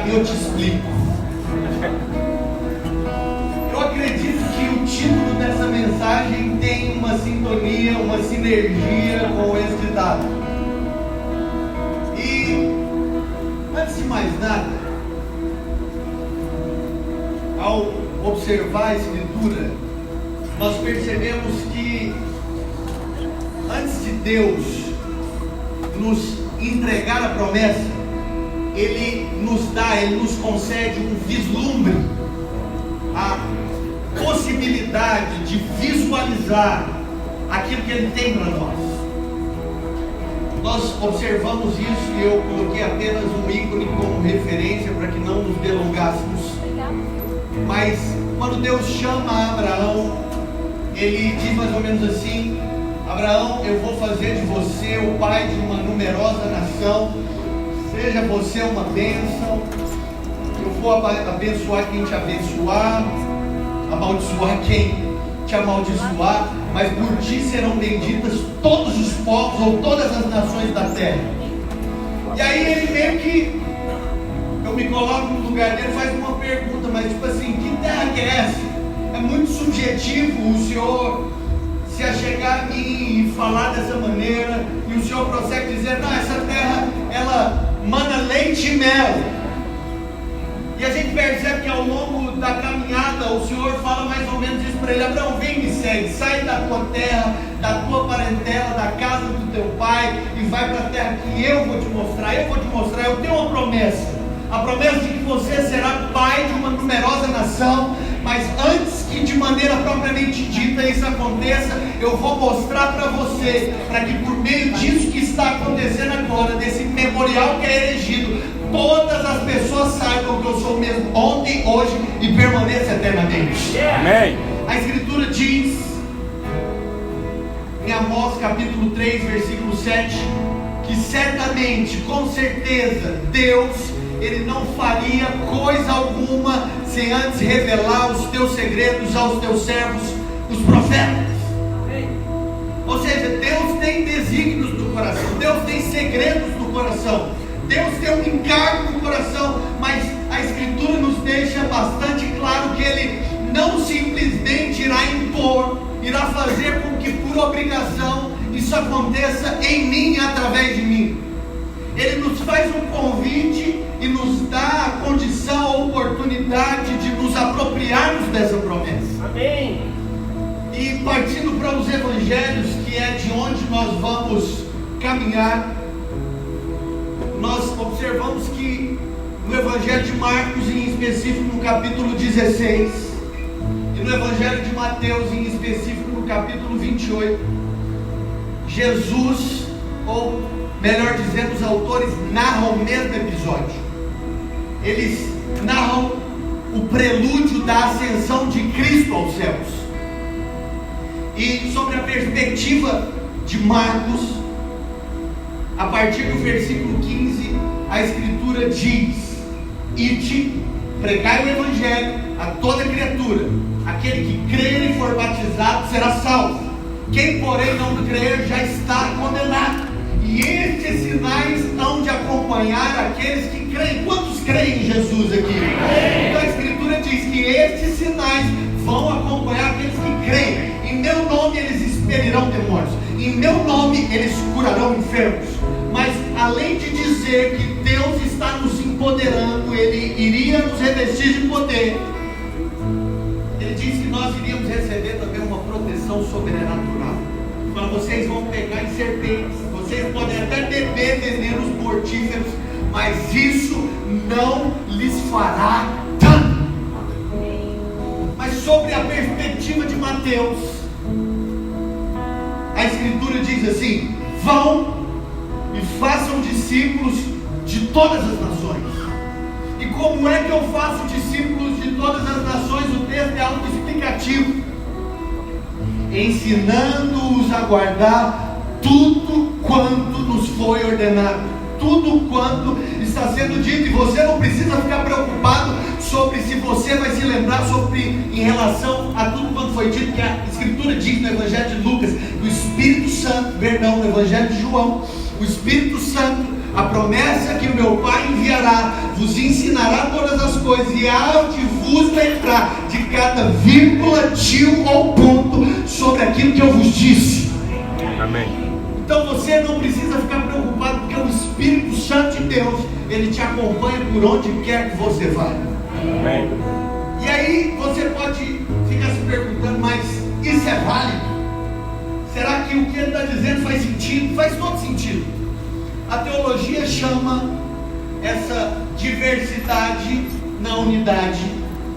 e eu te explico. Eu acredito que o título dessa mensagem tem uma sintonia, uma sinergia com esse ditado. E, antes de mais nada, ao observar a Escritura, nós percebemos que antes de Deus nos entregar a promessa, Ele nos concede um vislumbre, a possibilidade de visualizar aquilo que Ele tem para nós. Nós observamos isso e eu coloquei apenas um ícone como referência para que não nos delongássemos. Mas quando Deus chama Abraão, Ele diz mais ou menos assim: Abraão, eu vou fazer de você o pai de uma numerosa nação, seja você uma bênção, eu vou abençoar quem te abençoar, amaldiçoar quem te amaldiçoar, mas por ti serão benditas todos os povos ou todas as nações da terra. E aí ele meio que, eu me coloco no lugar dele, faz uma pergunta, mas tipo assim, que terra que é essa? É muito subjetivo o Senhor se achegar a mim e falar dessa maneira, e o Senhor prossegue dizer: não, essa terra, ela mana leite e mel. E a gente percebe que ao longo da caminhada o Senhor fala mais ou menos isso para ele: Abraão, vem me segue, sai da tua terra, da tua parentela, da casa do teu pai, e vai para a terra que eu vou te mostrar. Eu tenho uma promessa, a promessa de que você será pai de uma numerosa nação. Mas antes que de maneira propriamente dita isso aconteça, eu vou mostrar para você, para que por meio disso que está acontecendo agora, desse memorial que é erigido, todas as pessoas saibam que eu sou o mesmo ontem, hoje e permaneço eternamente. Amém. A Escritura diz em Amós capítulo 3, versículo 7, que certamente, com certeza, Deus, Ele não faria coisa alguma sem antes revelar os teus segredos aos teus servos, os profetas. Ou seja, Deus tem desígnios no coração, Deus tem segredos no coração, Deus tem um encargo no coração, mas a Escritura nos deixa bastante claro que Ele não simplesmente irá impor, irá fazer com que por obrigação isso aconteça em mim e através de mim. Ele nos faz um convite e nos dá a condição, a oportunidade de nos apropriarmos dessa promessa. Amém. E partindo para os evangelhos, que é de onde nós vamos caminhar, nós observamos que no evangelho de Marcos, em específico no capítulo 16, e no evangelho de Mateus, em específico no capítulo 28, Jesus, ou melhor dizendo, os autores narram o mesmo episódio. Eles narram o prelúdio da ascensão de Cristo aos céus. E sobre a perspectiva de Marcos, a partir do versículo 15, a Escritura diz: ide, pregai o Evangelho a toda criatura. Aquele que crer e for batizado será salvo. Quem porém não crer já está condenado. E estes sinais hão de acompanhar aqueles que creem. Quantos creem em Jesus aqui? Então a Escritura diz que estes sinais vão acompanhar aqueles que creem. Em meu nome eles expelirão demônios, em meu nome eles curarão enfermos. Mas além de dizer que Deus está nos empoderando, Ele iria nos revestir de poder, Ele diz que nós iríamos receber também uma proteção sobrenatural. Mas vocês vão pegar em serpentes, vocês podem até beber venenos mortíferos, mas isso não lhes fará dano. Mas sobre a perspectiva de Mateus, a Escritura diz assim: vão e façam discípulos de todas as nações. E como é que eu faço discípulos de todas as nações? O texto é autoexplicativo: ensinando-os a guardar tudo quanto nos foi ordenado, tudo quanto está sendo dito. E você não precisa ficar preocupado sobre se você vai se lembrar em relação a tudo quanto foi dito, que a Escritura diz no Evangelho de Lucas, que o Espírito Santo, no Evangelho de João, o Espírito Santo A promessa que o meu Pai enviará vos ensinará todas as coisas, e há de vos lembrar de cada vírgula, tio ou ponto sobre aquilo que eu vos disse. Amém. Então você não precisa ficar preocupado, porque o Espírito Santo de Deus, ele te acompanha por onde quer que você vá. Amém. E aí você pode ficar se perguntando, mas isso é válido? Será que o que ele está dizendo faz sentido? Faz todo sentido. A teologia chama essa diversidade na unidade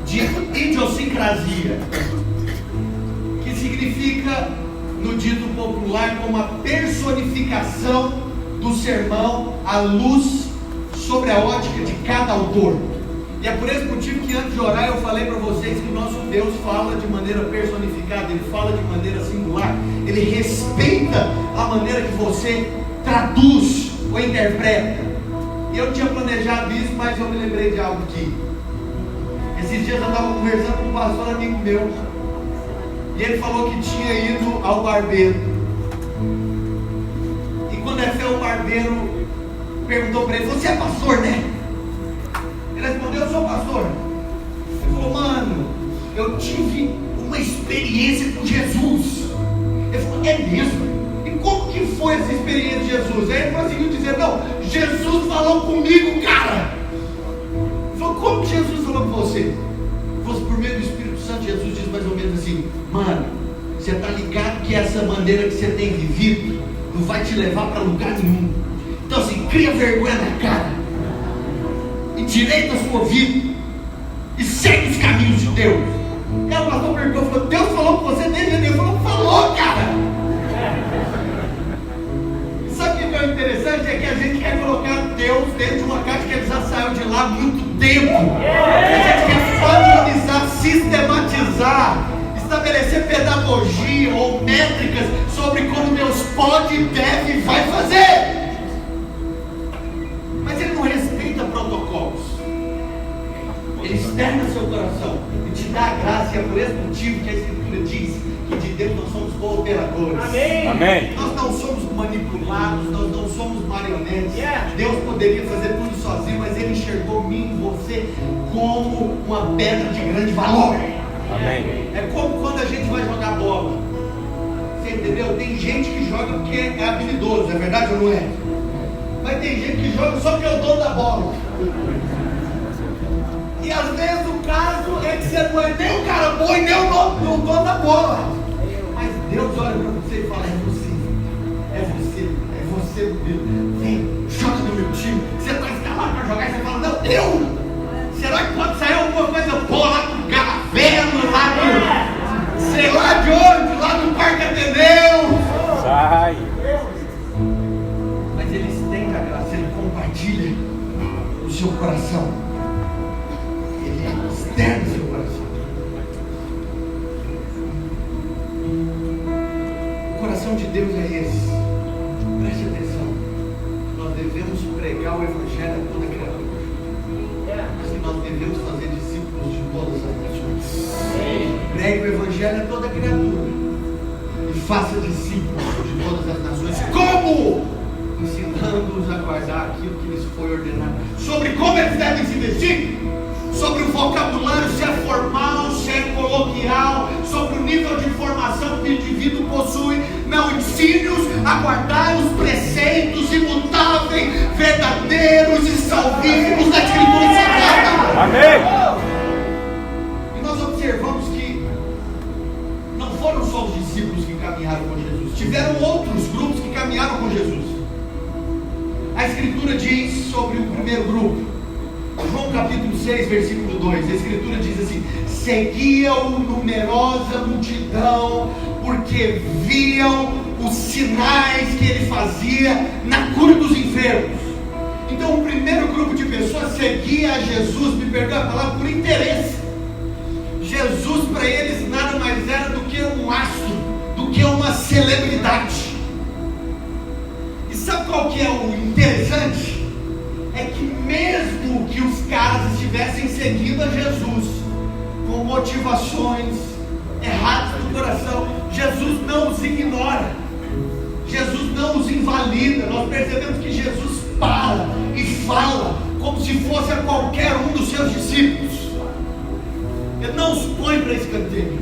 de idiosincrasia, que significa, no dito popular, como a personificação do sermão à luz sobre a ótica de cada autor. E é por esse motivo que antes de orar eu falei para vocês que o nosso Deus fala de maneira personificada, ele fala de maneira singular, ele respeita a maneira que você traduz ou interpreta. E eu não tinha planejado isso, mas eu me lembrei de algo aqui. Esses dias eu estava conversando com um pastor amigo meu, e ele falou que tinha ido ao barbeiro. E quando ele foi ao barbeiro, perguntou para ele: você é pastor, né? Ele respondeu: eu sou pastor. Ele falou: mano, eu tive uma experiência com Jesus. Ele falou: é mesmo? E como que foi essa experiência de Jesus? Aí ele conseguiu dizer: não, Jesus falou comigo, cara. Ele falou: como que Jesus falou com você? Ele falou: por meio do Espírito Santo. Jesus diz mais ou menos assim: mano, você está ligado que essa maneira que você tem vivido não vai te levar para lugar nenhum. Então assim, cria vergonha na cara, endireita a sua vida e segue os caminhos de Deus. E aí o pastor perguntou, falou: Deus falou com você desde ele? Ele falou: cara. Sabe o que é interessante? É que a gente quer colocar Deus dentro de uma caixa que ele já saiu de lá há muito tempo. A gente quer padronizar, sistematizar, estabelecer pedagogia ou métricas sobre como Deus pode, deve e vai fazer. Mas ele não respeita protocolos. Ele externa seu coração e te dá a graça. E é por esse motivo que a Escritura diz que de Deus nós somos cooperadores. Amém. Amém. Nós não somos manipulados, nós não somos marionetes. Deus poderia fazer tudo sozinho, mas Ele enxergou mim e você como uma pedra de grande valor. Amém. É como quando a gente vai jogar bola. Você entendeu? Tem gente que joga porque é habilidoso, é verdade ou não é? Mas tem gente que joga só porque é o dono da bola. E às vezes o caso é que você não é nem o cara bom e nem o dono da bola. Mas Deus olha para você e fala: é você, vem, joga no meu time. Você está escalado para jogar e você fala: não, eu. Será que pode sair alguma coisa boa lá do Gavelo, lá do, sei lá de onde, lá do Parque Ateneu? Sai. Mas Ele estende a graça, Ele compartilha o seu coração. Ele externa o seu coração. O coração de Deus é esse. Preste atenção. Nós devemos pregar o Evangelho a toda criatura. Assim nós devemos fazer discípulos de todas as nações. Pregue o Evangelho a toda criatura e faça discípulos de todas as nações. Como? Ensinando-os a guardar aquilo que lhes foi ordenado. Sobre como eles devem se vestir, sobre o vocabulário, se é formal, se é coloquial, sobre o nível de informação que o indivíduo possui. Não, ensine-os a guardar os preceitos imutáveis, verdadeiros e salvíficos da Escritura Sagrada. Amém. E nós observamos que não foram só os discípulos que caminharam com Jesus, tiveram outros grupos que caminharam com Jesus. A Escritura diz sobre o primeiro grupo, João capítulo 6, versículo 2, a Escritura diz assim: seguiam numerosa multidão, porque viam os sinais que ele fazia na cura dos enfermos. Então o primeiro grupo de pessoas seguia a Jesus, me perdoa a palavra, por interesse. Jesus para eles nada mais era do que um astro, do que uma celebridade. E sabe qual que é o interessante? É que mesmo que os caras estivessem seguindo a Jesus com motivações erradas do coração, Jesus não os ignora, Jesus não os invalida. Nós percebemos que Jesus para para escanteio.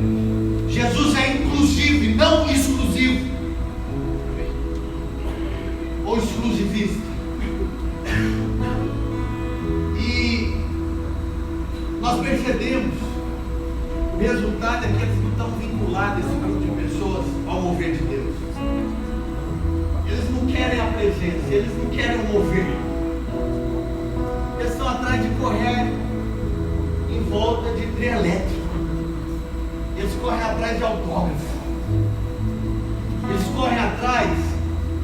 Jesus é inclusivo e não exclusivo ou exclusivista. E nós percebemos o resultado é que eles não estão vinculados, esse grupo de pessoas, ao mover de Deus. Eles não querem a presença, eles não querem o mover. Eles estão atrás de correr em volta de trio elétrico. Eles correm atrás de autógrafo. Eles correm atrás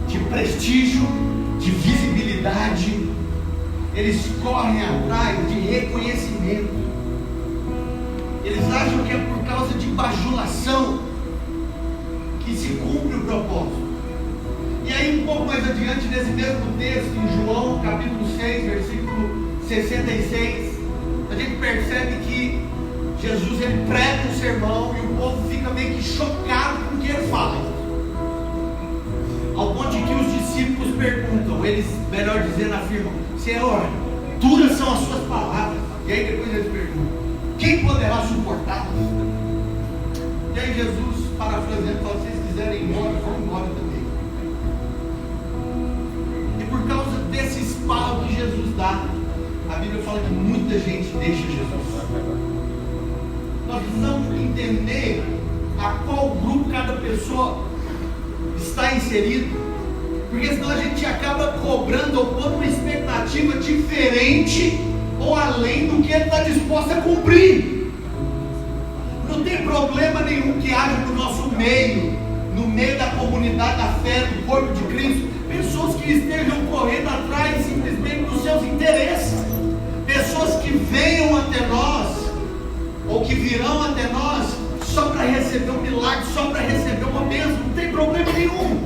de prestígio, de visibilidade. Eles correm atrás de reconhecimento. Eles acham que é por causa de bajulação que se cumpre o propósito. E aí um pouco mais adiante, nesse mesmo texto, em João capítulo 6, versículo 66, a gente percebe que Jesus ele prega um sermão e o povo fica meio que chocado com o que ele fala. Ao ponto de que os discípulos perguntam, eles, melhor dizendo, afirmam: Senhor, duras são as suas palavras. E aí depois eles perguntam: quem poderá suportá-las? E aí Jesus, parafraseando, fala: se vocês quiserem ir embora, vão embora também. E por causa desse espalho que Jesus dá, a Bíblia fala que muita gente deixa Jesus. Nós precisamos entender a qual grupo cada pessoa está inserido, porque senão a gente acaba cobrando ou pondo uma expectativa diferente ou além do que ele está disposto a cumprir. Não tem problema nenhum que haja no nosso meio, no meio da comunidade da fé, do corpo de Cristo, pessoas que estejam correndo atrás simplesmente dos seus interesses, pessoas que venham até nós ou que virão até nós só para receber um milagre, só para receber uma bênção. Não tem problema nenhum.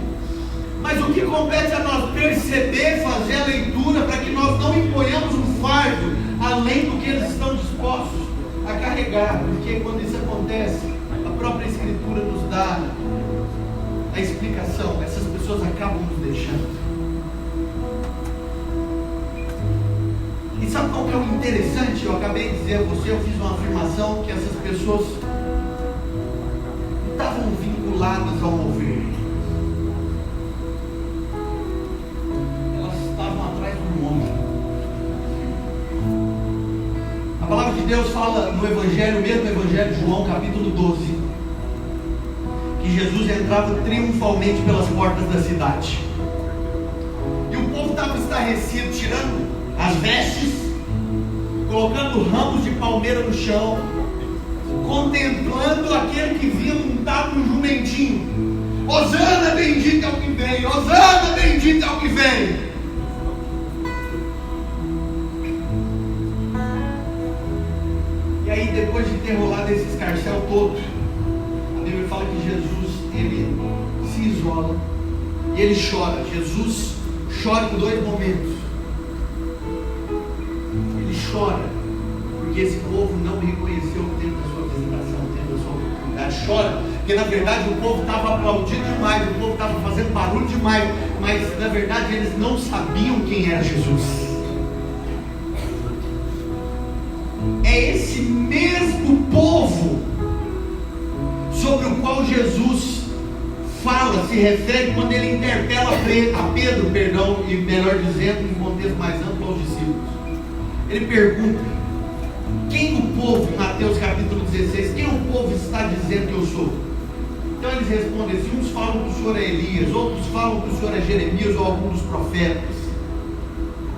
Mas o que compete a nós perceber, fazer a leitura, para que nós não imponhamos um fardo além do que eles estão dispostos a carregar. Porque quando isso acontece, a própria Escritura nos dá a explicação. Essas pessoas acabam nos deixando. E sabe qual que é o interessante? Eu acabei de dizer a você, eu fiz uma afirmação que essas pessoas não estavam vinculadas ao mover. Elas estavam atrás do homem. A palavra de Deus fala no Evangelho, mesmo Evangelho de João, capítulo 12, que Jesus entrava triunfalmente pelas portas da cidade. E o povo estava estarrecido, tirando as vestes, colocando ramos de palmeira no chão, contemplando aquele que vinha montado no jumentinho. Hosana, bendito é o que vem! Hosana, bendito é o que vem! E aí, depois de ter rolado esse escarcéu todo, a Bíblia fala que Jesus, ele se isola e ele chora. Jesus chora em dois momentos. Chora, porque esse povo não reconheceu o tempo da sua visitação, o tempo da sua oportunidade. Chora, porque na verdade o povo estava aplaudindo demais, o povo estava fazendo barulho demais, mas na verdade eles não sabiam quem era Jesus. É esse mesmo povo sobre o qual Jesus fala, se refere quando ele interpela a Pedro, e melhor dizendo, em contexto mais amplo, aos discípulos. Ele pergunta: quem o povo, em Mateus capítulo 16, quem o povo está dizendo que eu sou? Então eles respondem assim: uns falam que o Senhor é Elias, outros falam que o Senhor é Jeremias ou algum dos profetas.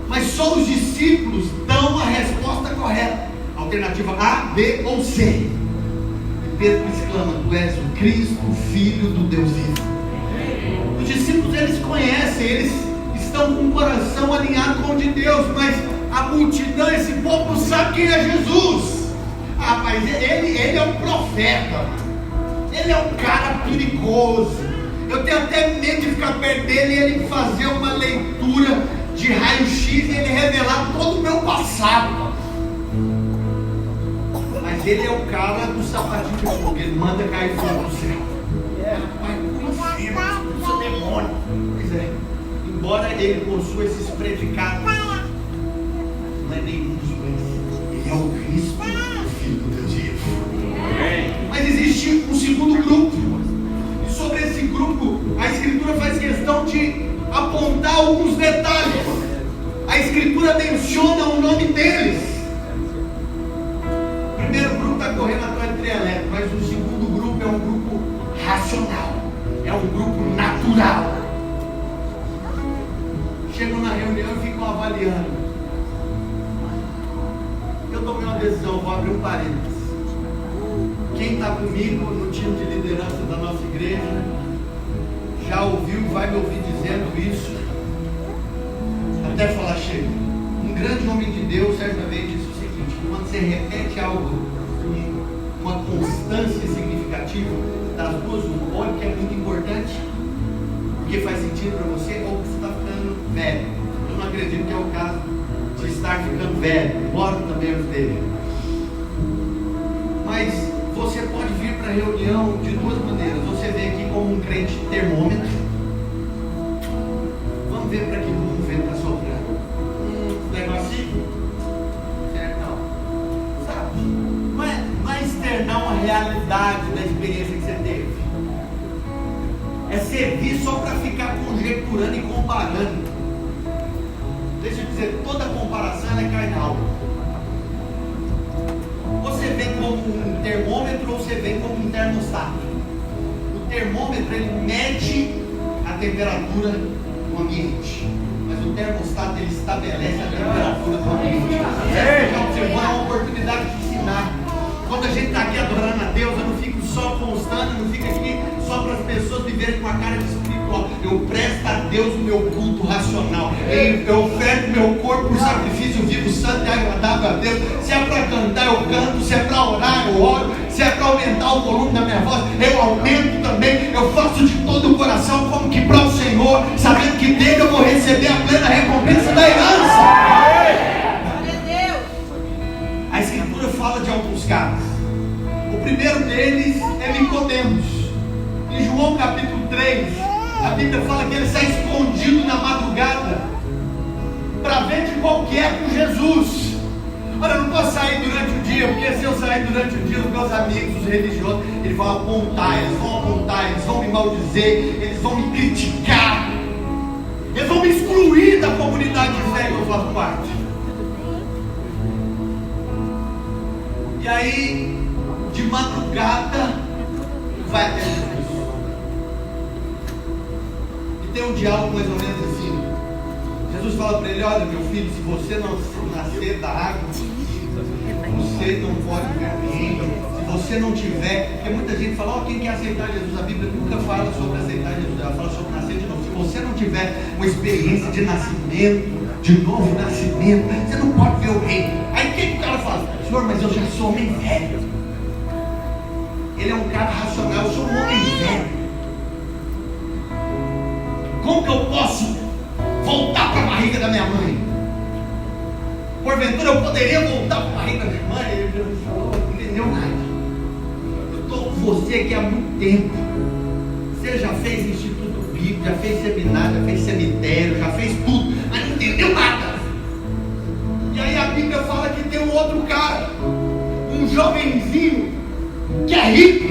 Mas só os discípulos dão a resposta correta, alternativa A, B ou C. E Pedro exclama: tu és o Cristo, o Filho do Deus vivo. Os discípulos, eles conhecem, eles estão com o coração alinhado com o de Deus, mas a multidão, esse povo não sabe quem é Jesus. Ah, mas ele é um profeta, ele é um cara perigoso, eu tenho até medo de ficar perto dele e ele fazer uma leitura de raio-x e ele revelar todo o meu passado. Mas ele é o cara do sapatinho de fogo, ele manda cair fogo do céu. Vai pro inferno, expulsa demônio. Pois é, embora ele possua esses predicados, não é nenhum dos dois. Ele é o Cristo, o Filho do Deus vivo. alguns detalhes. A Escritura menciona o nome deles. O primeiro grupo está correndo atrás de trielétrico, mas o segundo grupo é um grupo racional, é um grupo natural. Chegam na reunião e ficam avaliando. Eu tomei uma decisão, vou abrir um parênteses. Quem está comigo no time de liderança da nossa igreja já ouviu e vai me ouvir dizendo isso até falar chega. Um grande homem de Deus certa vez disse o seguinte: quando você repete algo com uma constância significativa, das duas uma, ou que é muito importante porque faz sentido para você, ou que você está ficando velho. Eu não acredito que é o caso de estar ficando velho, embora também eu esteja. Mas você pode vir para a reunião de duas maneiras. Você vem aqui como um crente termômetro. Vamos ver para que mundo o vento está soprando. Negocinho? Certo? Não. Sabe? Não é externar uma realidade da experiência que você teve. É servir só para ficar conjecturando e comparando. Deixa eu dizer, toda comparação é carnal. Você vem como um termômetro ou você vem como um termostato? O termômetro ele mede a temperatura do ambiente, mas o termostato ele estabelece a temperatura do ambiente. Você vai uma oportunidade de ensinar. Quando a gente está aqui adorando a Deus, eu não fico só constando, eu não fico aqui só para as pessoas viverem com a cara de espiritual. Eu presto a Deus o meu culto racional. Eu oferto meu corpo por sacrifício vivo, santo e agradável a Deus. Se é para cantar, eu canto. Se é para orar, eu oro. Se é para aumentar o volume da minha voz, eu aumento também. Eu faço de todo o coração como que para o Senhor, sabendo que dele eu vou receber a plena recompensa da herança. A Escritura fala de alguns caras. O primeiro deles é Nicodemos. Em João capítulo 3, a Bíblia fala que ele sai escondido na madrugada para ver de qual que é com Jesus. Olha, eu não posso sair durante o dia, porque se eu sair durante o dia, os meus amigos, os religiosos, eles vão apontar, eles vão me maldizer, eles vão me criticar, eles vão me excluir da comunidade de fé que eu faço parte. E aí, de madrugada, vai até Jesus. E tem um diálogo mais ou menos assim. Jesus fala para ele: olha, meu filho, se você não nascer da água, você não pode ver o reino. Se você não tiver, porque muita gente fala: quem quer aceitar Jesus? A Bíblia nunca fala sobre aceitar Jesus, ela fala sobre nascer de novo. Se você não tiver uma experiência de nascimento, de novo nascimento, você não pode ver o reino. Aí o que o cara fala? Senhor, mas eu já sou homem velho. Ele é um cara racional, eu sou um homem velho. Como que eu posso voltar para a barriga da minha mãe? Porventura eu poderia voltar para a barriga da minha mãe? Ele falou: não entendeu nada. Eu estou com você aqui há muito tempo. Você já fez instituto bíblico, já fez seminário, já fez cemitério, já fez tudo, mas não entendeu nada. E aí a Bíblia fala que tem um outro cara, um jovenzinho que é rico.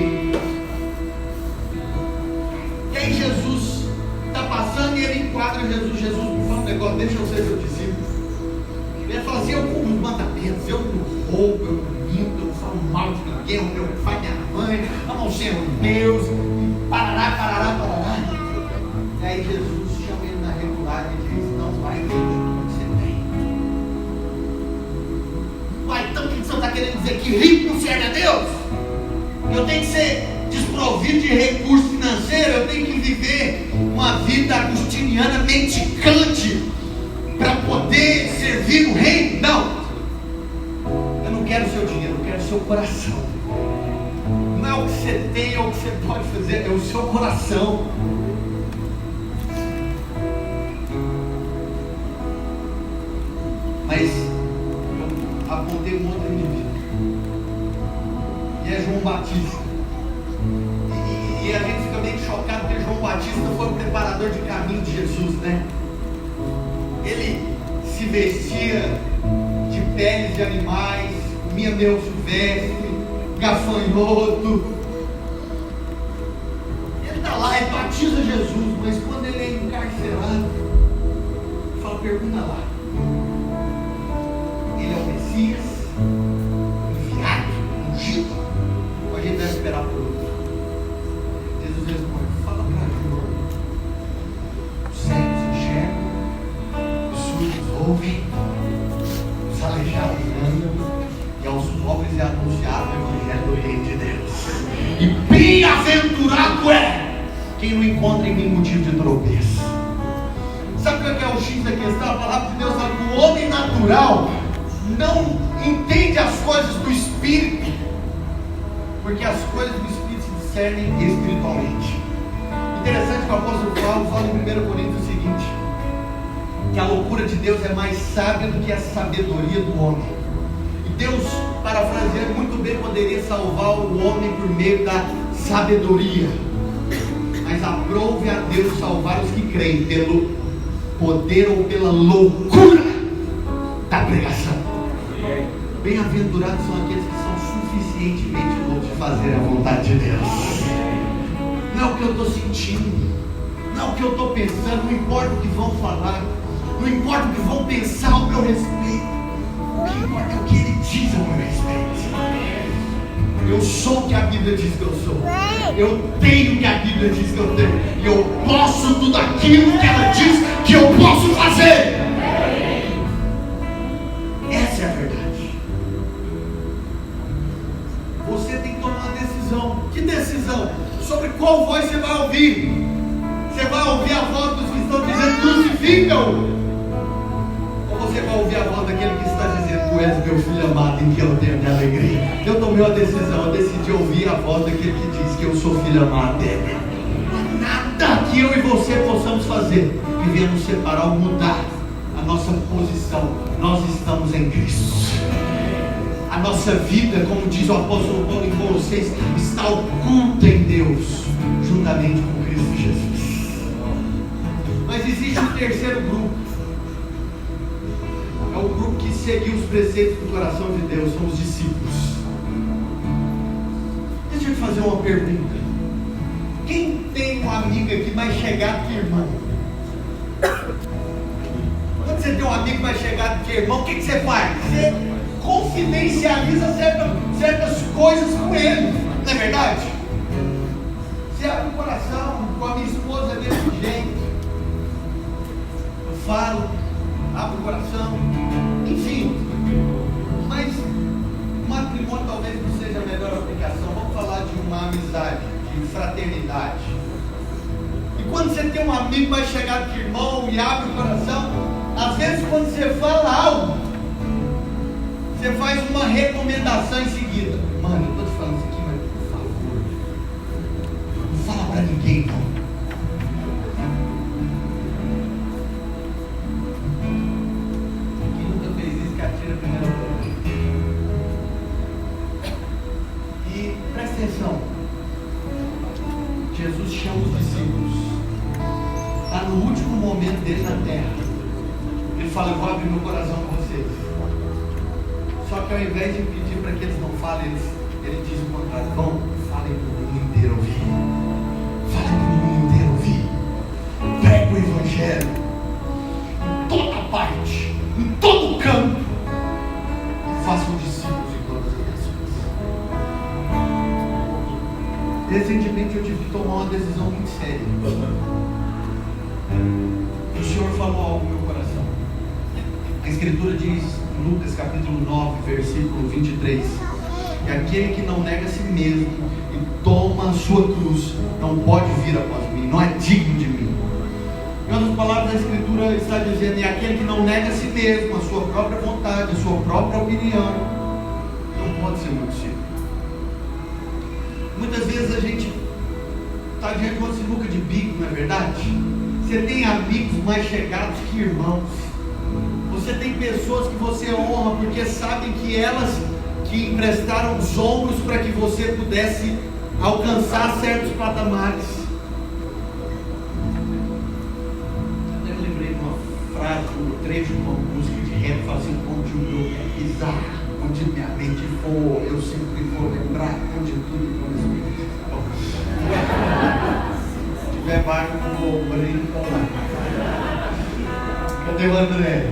E aí Jesus está passando e ele enquadra Jesus. Jesus me fala um negócio: deixa eu ser seu discípulo. Ele fala assim: eu cumpro os mandamentos, eu não roubo, eu não minto, eu não falo mal de ninguém, eu meu pai, minha mãe, amo o Senhor Deus, parará. E aí Jesus chama ele na regular e diz: não vai ter o que você tem. Uai, então o que você está querendo dizer? Que rico não serve a Deus? Eu tenho que ser desprovido de recurso financeiro, eu tenho que viver uma vida agustiniana mendicante para poder servir no reino? Não, eu não quero o seu dinheiro, eu quero o seu coração. Não é o que você tem ou o que você pode fazer, é o seu coração. Mas eu apontei um outro indivíduo, e é João Batista. E a gente fica meio chocado porque João Batista foi o preparador de caminho de Jesus, né? Ele se vestia de peles de animais, comia mel silvestre, gafanhoto. Ele está lá e batiza Jesus, mas quando ele é encarcerado, pergunta lá. Ele é o Messias, enviado, ungido, ou a gente deve esperar por outro? Jesus responde: fala para João. Os cegos enxergam, os surdos ouvem, os aleijados andam, e aos pobres é anunciado o Evangelho do Reino de Deus. E bem-aventurado é quem não encontra em mim motivo de tropeço. Sabe o que é o X da questão? A palavra de Deus fala que o homem natural não entende as coisas do Espírito, porque as coisas do Espírito se discernem espiritualmente. Interessante que o apóstolo Paulo fala em 1 Coríntios o seguinte: que a loucura de Deus é mais sábia do que a sabedoria do homem. E Deus, parafraseando muito bem, poderia salvar o homem por meio da sabedoria, mas aprouve a Deus salvar os que creem pelo poder ou pela loucura da pregação. Bem-aventurados são aqueles que são suficientemente loucos de fazer a vontade de Deus. Não é o que eu estou sentindo, não é o que eu estou pensando, não importa o que vão falar, não importa o que vão pensar ao meu respeito, o que importa é o que Ele diz ao meu respeito. Eu sou o que a Bíblia diz que eu sou, eu tenho o que a Bíblia diz que eu tenho, e eu posso tudo aquilo que ela diz que eu posso fazer. Essa é a verdade. Você tem que tomar uma decisão. Que decisão? Sobre qual voz você vai ouvir. Você vai ouvir a voz dos que estão dizendo crucifica-o, ou você vai ouvir a voz daquele que está dizendo: tu és meu filho amado em que eu tenho minha alegria? Eu tomei uma decisão, eu decidi ouvir a voz daquele que diz que eu sou filho amado dele. Não há nada que eu e você possamos fazer que venha nos separar ou mudar a nossa posição. Nós estamos em Cristo. A nossa vida, como diz o apóstolo Paulo em Colossenses, está oculta em Deus, juntamente com Cristo Jesus. Mas existe um terceiro grupo. É o grupo que seguiu os preceitos do coração de Deus, são os discípulos. Deixa eu te fazer uma pergunta. Quem tem uma amiga que vai chegar que irmão? Quando você tem um amigo mais chegado que irmão, o que você faz? Você confidencializa certas coisas com ele, não é verdade? Você abre o coração. Com a minha esposa é desse jeito. Eu falo, abro o coração, enfim. Mas matrimônio talvez não seja a melhor aplicação. Vamos falar de uma amizade, de fraternidade. E quando você tem um amigo mais chegado que irmão e abre o coração, às vezes quando você fala algo, você faz uma recomendação em seguida. Mano, eu estou te falando isso aqui, mas por favor, não fala para ninguém não. Quem nunca fez isso, que atira a primeira vez. E presta atenção, Jesus chama os discípulos, está no último momento dele na terra. Ele fala: eu vou abrir meu coração para vocês. Só que ao invés de pedir para que eles não falem, ele diz o contrário: vão, falem para o mundo inteiro ouvir. Falem para o mundo inteiro ouvir. Pregue o Evangelho em toda parte, em todo canto, e façam discípulos em todas as nações. Recentemente eu tive que tomar uma decisão muito séria. O Senhor falou algo no meu coração. A Escritura diz, Lucas capítulo 9, versículo 23, que aquele que não nega a si mesmo e toma a sua cruz não pode vir após mim, não é digno de mim. Em outras palavras, a Escritura está dizendo: é aquele que não nega a si mesmo, a sua própria vontade, a sua própria opinião, não pode ser meu discípulo. Muitas vezes a gente está diante de uma sinuca de bico, não é verdade? Você tem amigos mais chegados que irmãos. Você tem pessoas que você honra porque sabem que elas que emprestaram os ombros para que você pudesse alcançar certos patamares. Eu lembrei de uma frase, um trecho de uma música de rap, fala assim: onde o meu pé pisar, onde minha mente for, eu sempre vou lembrar, onde tudo for. Se tiver barco, eu vou brincar lá. Cadê Levanta, André.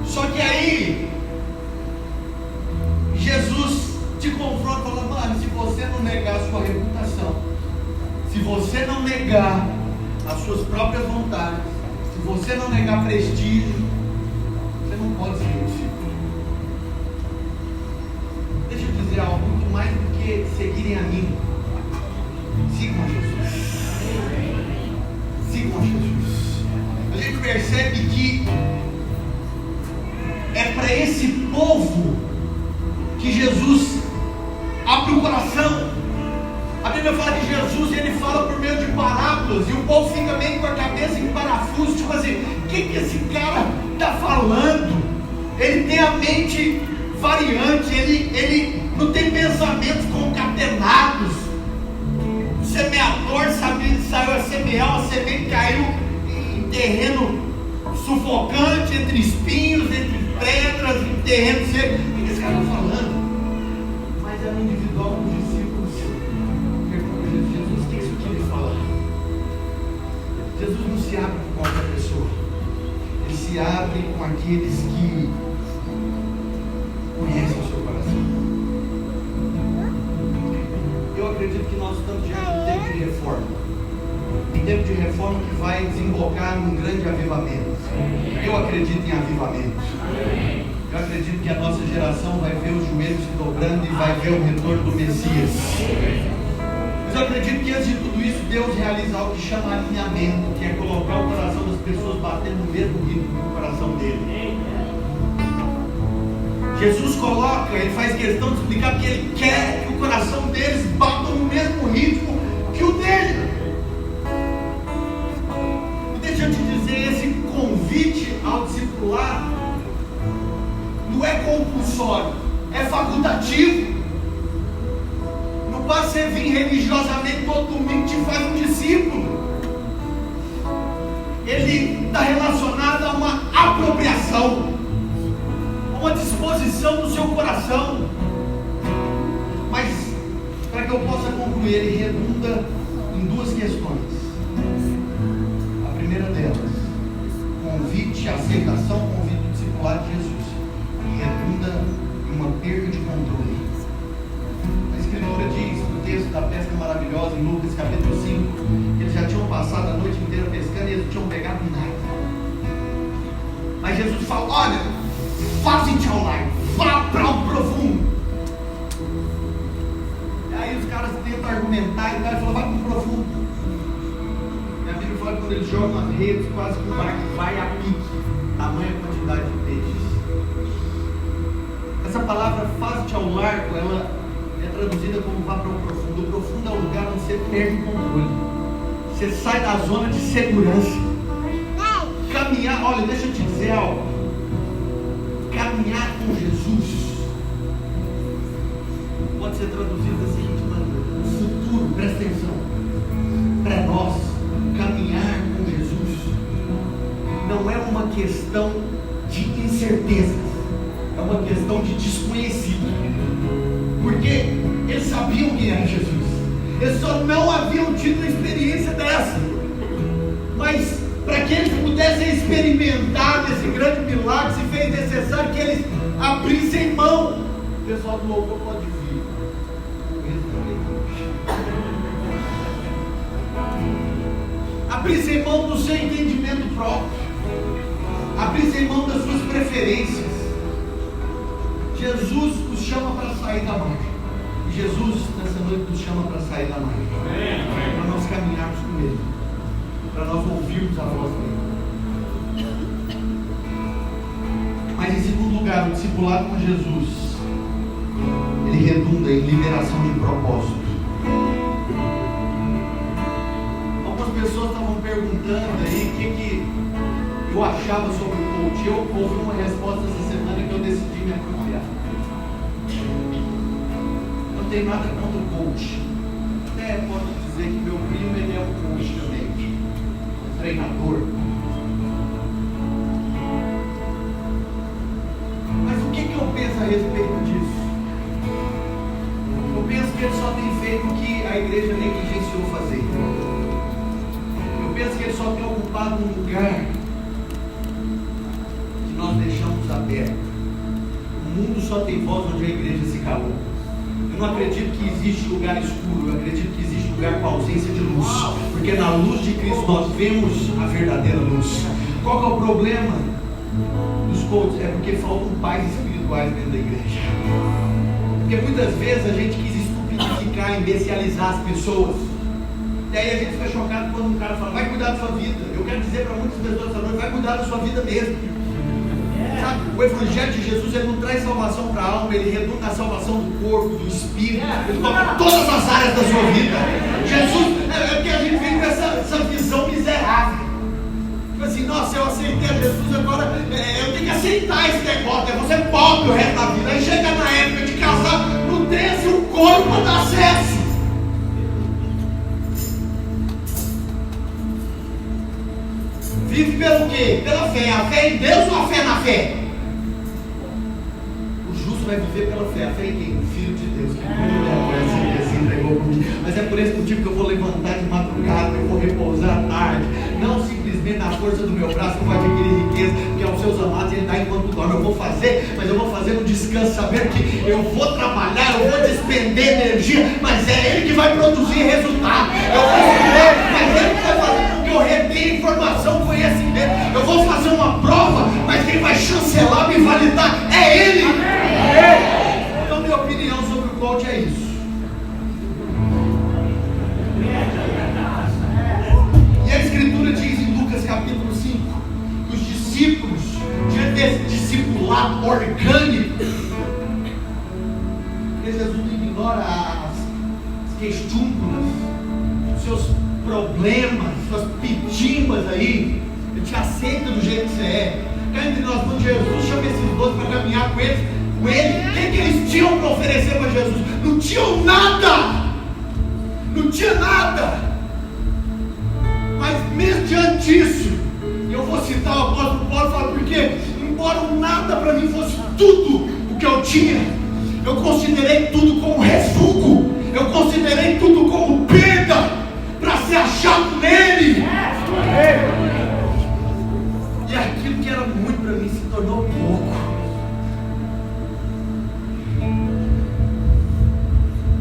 Só que aí Jesus te confronta e fala: mano, se você não negar a sua reputação, se você não negar as suas próprias vontades, se você não negar prestígio, você não pode ser meu discípulo. Deixa eu dizer algo, muito mais do que seguirem a mim, sigam a Jesus. Sigam a Jesus. A gente percebe que é para esse povo que Jesus abre o coração. A Bíblia fala que Jesus, ele fala por meio de parábolas, e o povo fica meio com a cabeça em parafuso, tipo assim: o que esse cara está falando? Ele tem a mente variante, ele não tem pensamentos concatenados. O semeador saiu a semear, a semente caiu em terreno sufocante, entre espinhos, entre pedras, em terreno seco. O que esse cara está falando? Mas é no individual dos discípulos. Jesus, o que é isso que ele fala? Jesus não se abre com qualquer pessoa. Ele se abre com aqueles que conhecem o seu coração. Eu acredito que nós estamos diante de um tempo de reforma. Um tempo de reforma que vai desembocar num grande avivamento. Eu acredito em avivamento. Eu acredito que a nossa geração vai ver os joelhos se dobrando e vai ver o retorno do Messias. Mas eu acredito que antes de tudo isso, Deus realiza algo que chama alinhamento, que é colocar o coração das pessoas batendo no mesmo ritmo que o coração dele. Jesus coloca, ele faz questão de explicar que ele quer que o coração deles bata no mesmo ritmo que o dele. E deixa eu te dizer, esse convite ao discipular não é compulsório, é facultativo. Não basta você vir religiosamente todo domingo te faz um discípulo. Ele está relacionado a uma apropriação, uma disposição do seu coração. Mas para que eu possa concluir, ele redunda em duas questões. A primeira delas, convite, aceitação, convite do discipulado de Jesus, e redunda em uma perda de controle. A Escritura diz no texto da pesca maravilhosa em Lucas capítulo 5 que eles já tinham passado a noite inteira pescando e eles não tinham pegado nada. Mas Jesus fala: olha, faze-te ao largo, vá para o profundo. E aí os caras tentam argumentar e o cara fala: vai para o profundo. E a Bíblia fala que quando eles jogam as redes, quase que o barco vai a pique, tamanha quantidade de peixes. Essa palavra faze-te ao largo, ela é traduzida como vá para o profundo. O profundo é o lugar onde você perde o controle, você sai da zona de segurança. Caminhar, olha, deixa eu te dizer algo. Caminhar com Jesus pode ser traduzido da seguinte maneira: o futuro, presta atenção, para nós, caminhar com Jesus não é uma questão de incerteza, é uma questão de desconhecido, porque eles sabiam quem era Jesus, eles só não haviam tido uma experiência dessa. Mas para que eles pudessem experimentar desse grande milagre, se fez necessário que eles abrissem mão. O pessoal do louvor pode vir. Abrissem mão do seu entendimento próprio, abrissem mão das suas preferências. Jesus os chama para sair da margem. E Jesus nessa noite nos chama para sair da margem, para nós caminharmos com Ele, para nós ouvirmos a voz dele. Mas em segundo lugar, o discipulado com Jesus, ele redunda em liberação de propósito. Algumas pessoas estavam perguntando aí o que eu achava sobre o coach. Eu ouvi uma resposta essa semana que eu decidi me apropriar. Não tenho nada contra o coach. Até posso dizer que meu primo, ele é um coach também, treinador. Mas o que eu penso a respeito disso? Eu penso que ele só tem feito o que a igreja negligenciou fazer. penso que ele só tem ocupado um lugar que nós deixamos aberto. O mundo só tem voz onde a igreja se calou. Eu não acredito que existe lugar escuro, eu acredito que existe lugar com ausência de luz, porque na luz de Cristo nós vemos a verdadeira luz. Qual que é o problema dos coaches? É porque faltam pais espirituais dentro da igreja. Porque muitas vezes a gente quis estupidificar, imbecilizar as pessoas. E aí a gente fica chocado quando um cara fala, vai cuidar da sua vida. Eu quero dizer para muitas pessoas essa noite, vai cuidar da sua vida mesmo. Sabe, o Evangelho de Jesus, ele não traz salvação para a alma, ele reduz na salvação do corpo, do espírito, ele toca todas as áreas da sua vida. Jesus, é porque a gente vem com essa visão miserável. Tipo assim, nossa, eu aceitei a Jesus, agora eu tenho que aceitar esse negócio, eu vou ser pobre o resto da vida. Aí chega na época de casar, não tem assim um corpo para dar acesso. Vive pelo quê? Pela fé. A fé em Deus ou a fé na fé? O justo vai viver pela fé. A fé em quem? O Filho de Deus, que se entregou por mim. Mas é por esse motivo que eu vou levantar de madrugada, eu vou repousar à tarde. Não simplesmente na força do meu braço que eu vou adquirir riqueza, porque aos seus amados ele dá enquanto dorme. Eu vou fazer, mas eu vou fazer no descanso, sabendo que eu vou trabalhar, eu vou despender energia, mas é ele que vai produzir resultado. Eu vou fazer, mas ele que vai fazer. Eu retenho informação, conhecimento. Eu vou fazer uma prova, mas quem vai chancelar, me validar é ele. Então minha opinião sobre o coach é isso. E a escritura diz em Lucas capítulo 5 que os discípulos, diante desse discipulado orgânico, Jesus não ignora as questúmpulas, os seus problemas, suas pitimbas aí, ele te aceita do jeito que você é. Cá entre nós, quando Jesus chama esses 12 para caminhar com ele, o que eles tinham para oferecer para Jesus? Não tinham nada, não tinha nada. Mas mesmo diante disso, eu vou citar o apóstolo Paulo e falar, porque embora o nada para mim fosse tudo o que eu tinha, eu considerei tudo como refúgio, eu considerei tudo como perda, para ser achado nele. E aquilo que era muito para mim se tornou pouco.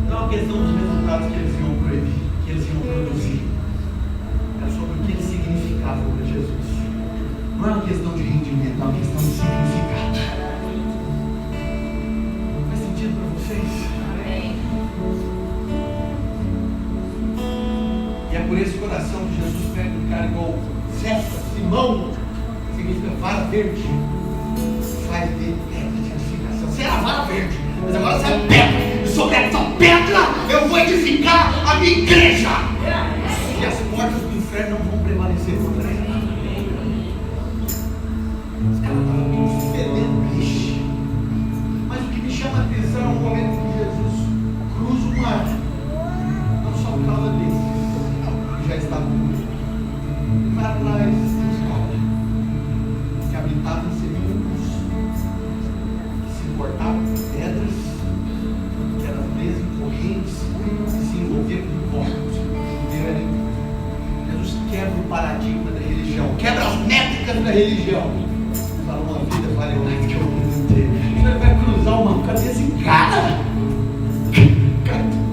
Não é uma questão dos resultados que eles iam proibir, que eles iam produzir. Era sobre o que eles significavam para Jesus. Não é uma questão de rendimento, é uma questão de significado. Faz sentido para vocês? E é por esse coração que Jesus pega um cara igual César, Simão, significa vara verde, faz dele pedra de edificação. Você é a vara verde, mas agora você é pedra, e sobre essa pedra eu vou edificar a minha igreja. E as portas do inferno não vão prevalecer contra ela. Os caras estavam fedendo peixe. Mas o que me chama a atenção é um momento que Jesus cruza o mar, não só por causa dele, já estava muito. Vai atrás dos caras que habitavam em sepulcros, que se cortavam com pedras, que eram presos em correntes, que se envolviam com corpos. Jesus quebra o paradigma da religião, quebra as métricas da religião. Fala, uma vida vale mais que o mundo inteiro. Você vai cruzar uma cadê esse cara?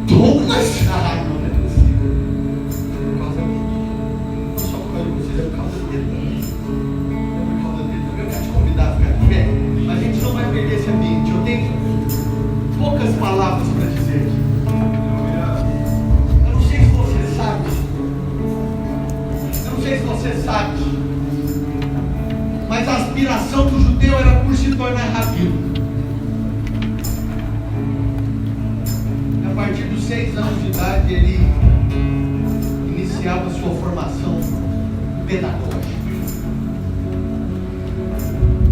Douglas? Ai, não é possível. Por causa dele. Não só por causa de vocês, é por causa dele também. É por causa dele também. Eu quero te convidar a ficar de pé. Mas a gente não vai perder esse ambiente. Eu tenho poucas palavras para dizer aqui. Eu não sei se você sabe. Eu não sei se você sabe. Mas a aspiração do judeu era por se tornar rabino. A partir dos 6 anos de idade, ele iniciava sua formação pedagógica.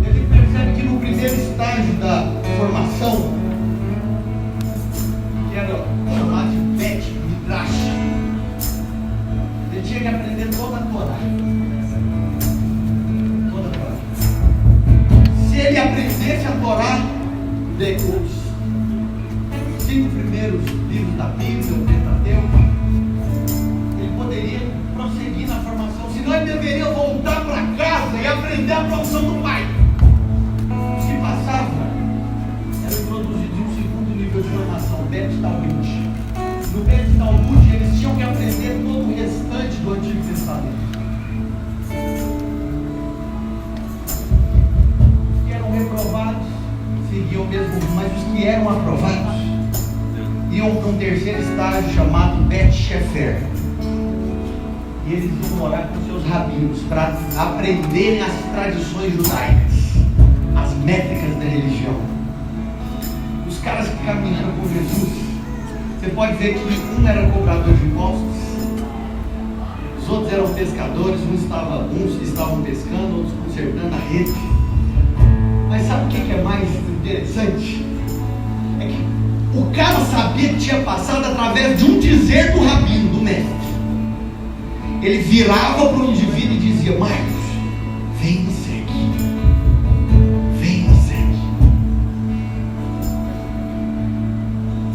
Ele percebe que no primeiro estágio da formação, que era chamado de Bet Midrash, ele tinha que aprender toda a Torá. Toda a Torá. Se ele aprendesse a Torá, depois 5 primeiros livros da Bíblia, o Pentateuco, ele poderia prosseguir na formação aprender a profissão do pai. Os que passavam eram introduzidos em um segundo nível de formação, Bet Talmud. No Bet Talmud eles tinham que aprender todo o restante do Antigo Testamento. Os que eram reprovados seguiam o mesmo rumo, mas os que eram aprovados iam para um terceiro estágio chamado Bet Shefer. E eles iam morar com seus rabinos para aprenderem as tradições judaicas, as métricas da religião. Os caras que caminharam com Jesus, você pode ver que um era cobrador de impostos, os outros eram pescadores, uns estavam pescando, outros consertando a rede. Mas sabe o que é mais interessante? É que o cara sabia que tinha passado através de um dizer do rabino, do mestre. Ele virava para o indivíduo e dizia: Marcos, vem me segue. Vem me segue.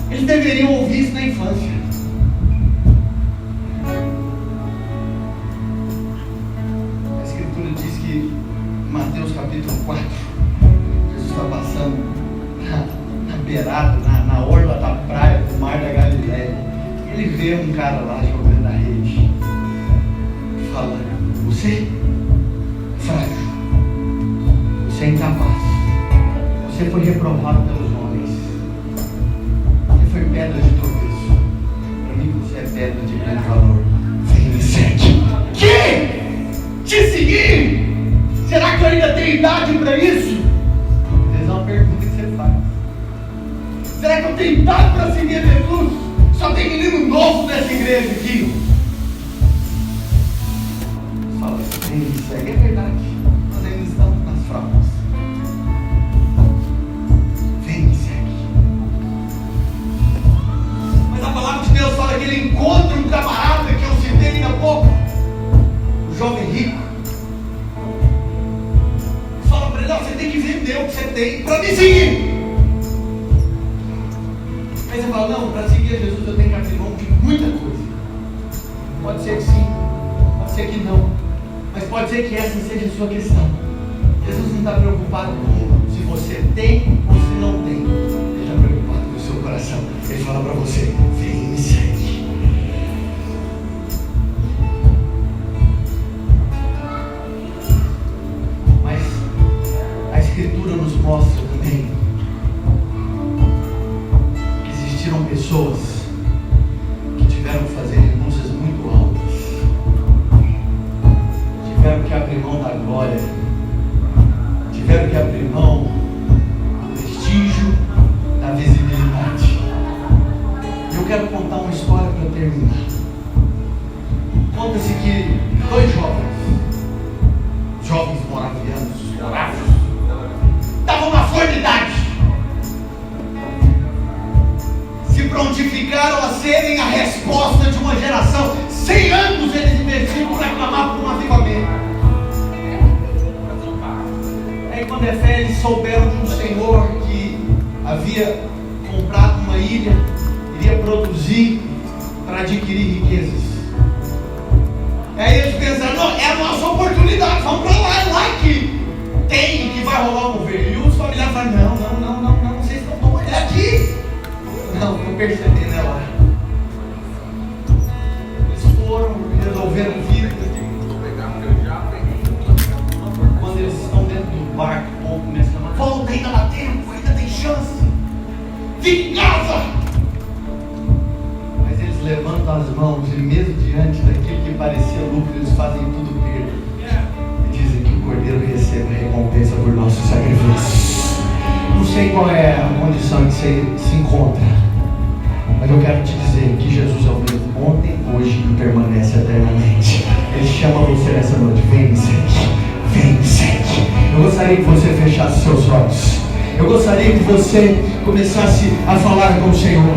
Eles deveriam ouvir isso na infância. A Escritura diz que em Mateus capítulo 4, Jesus está passando na beirada, na orla da praia do mar da Galileia. Ele vê um cara lá jogando a rede, falando: você é frágil, você é incapaz, você foi reprovado pelos homens, você foi pedra de tropeço, para mim você é pedra de grande valor. Vem me segue. Que? Te seguir? Será que eu ainda tenho idade para isso? Essa é uma pergunta que você faz. Será que eu tenho idade para seguir Jesus? Só tem menino novo nessa igreja aqui. Fala, vem me segue. É verdade, nós ainda estamos nas fraldas. Vem me segue. Mas a palavra de Deus fala que ele encontra um camarada que eu citei ainda há pouco, um jovem rico. E fala para ele: não, você tem que vender o que você tem para me seguir. Aí você fala: não, para seguir Jesus eu tenho que abrir mão de muita coisa. Pode ser que sim, pode ser que não, mas pode ser que essa seja a sua questão. Jesus não está preocupado com se você tem ou se não tem. Ele está preocupado com o seu coração. Ele fala para você: vem me segue. Mas a Escritura nos mostra também que existiram pessoas que tiveram que fazer renúncias muito altas, tiveram que abrir mão da glória, tiveram que abrir mão do prestígio, da visibilidade. Eu quero contar uma história para terminar. Conta-se que dois jovens moravianos, estavam na flor de idade, se prontificaram a serem a resposta de uma geração. 100 anos eles investiram para clamar por um avivamento. Aí quando é fé, eles souberam de um senhor que havia comprado uma ilha, iria produzir para adquirir riquezas. Aí eles pensaram: não, é a nossa oportunidade, vamos para lá, é lá que tem, que vai rolar um mover. E os familiares falaram: não, vocês estão tomando, é aqui. Não, estou percebendo, é lá. Eles foram, resolveram vir. Quando eles estão dentro do barco, o povo começa a falar: volta, ainda dá tempo, ainda tem chance. Fique em casa. Mas eles levantam as mãos e mesmo diante daquilo que parecia lucro, eles fazem tudo perda. E dizem que o Cordeiro recebe a recompensa por nossos sacrifícios. Não sei qual é a condição que você se encontra, mas eu quero te dizer que Jesus é o mesmo ontem, hoje e permanece eternamente. Ele chama você nessa noite: vem me segue, vem me segue. Eu gostaria que você fechasse seus olhos. Eu gostaria que você começasse a falar com o Senhor.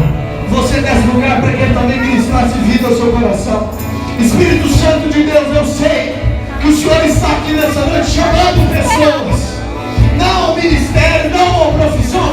Você nesse lugar, para que Ele também ministrasse vida ao seu coração. Espírito Santo de Deus, eu sei que o Senhor está aqui nessa noite chamando pessoas, não ao ministério, não à profissão,